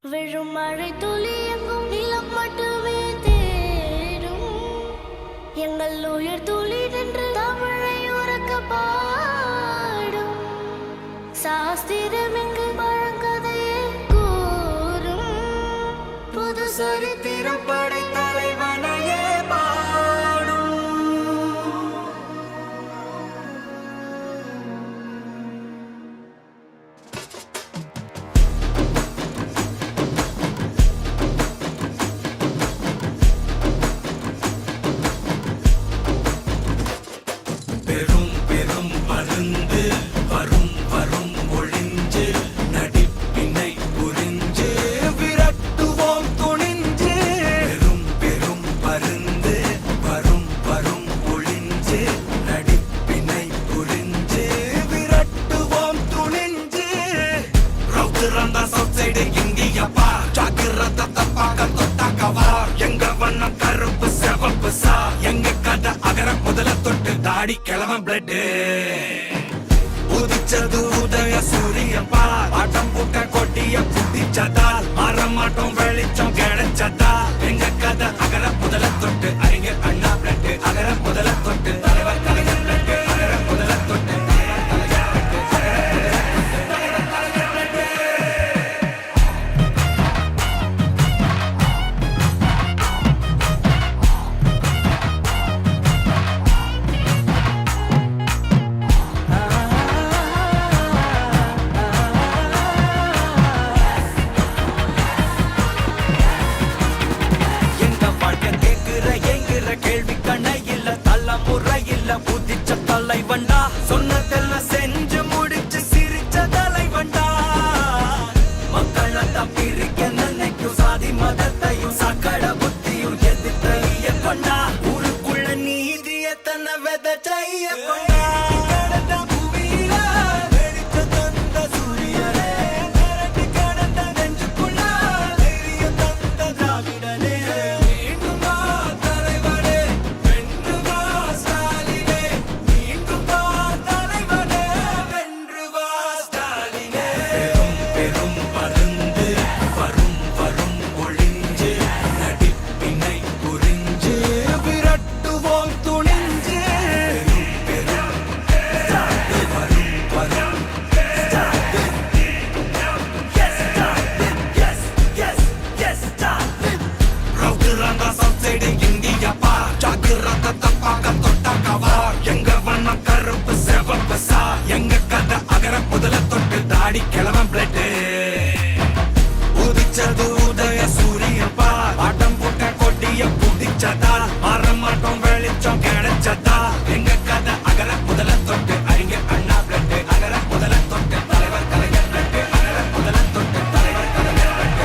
விழும் மழை துளி எங்கும் நிலம் மட்டுமே தேடும் எங்கள் உயிர் துளி நின்று தமிழை உறக்க பாடும் சாஸ்திரம் இங்கு பழங்கதையே கூறும் புது சரித்திரம் படை தலைவனையே கிளவன் பிளட் உதிச்சது உதய சூரியன் பார் ஆட்டம் பூட்ட கொட்டிய புத்திச்சதால் மாறமாட்டோம் வெளிச்சம் கிடைச்சதா எங்க கதை அகர முதல தொட்டு அறிஞர் அண்ணா பிளட் அகர முதல தொட்டு தலைவர் கலைஞர் பிளட் அகர முதல தொட்டு தலைவண்டா சொன்னதெல்லாம் செஞ்சு முடிச்சு சிரிச்ச தலைவண்டா மக்கள் பிரிக்க நினைக்கும் சாதி மதத்தையும் சக்கட புத்தியும் எதிர்த்தைய கொண்டா ஊருக்குள்ள நீதிய தன்னை விதைச்சைய கொண்டா கிளவன் பிளட் உதிச்சது உதய சூரியன் பார் ஆட்டம் போட்ட கொட்டிய புதிச்சதால் மாறமாட்டோம் வெளிச்சம் கிடைச்சதா எங்க கதை அகர முதல தொட்டு அறிஞர் அண்ணா பிளட் அகர முதல தொட்டு தலைவர் கலைஞர் பிளட் அகர முதல தொட்டு தலைவர் கலைஞர் பிளட்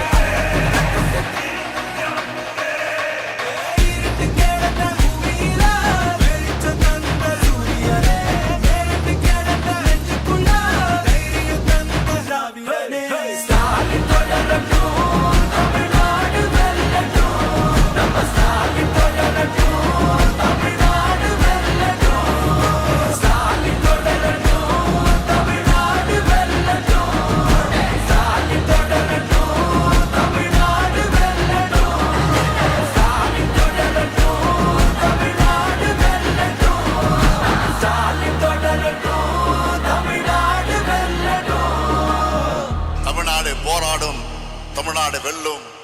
தமிழ்நாடு போராடும், தமிழ்நாடு வெல்லும்.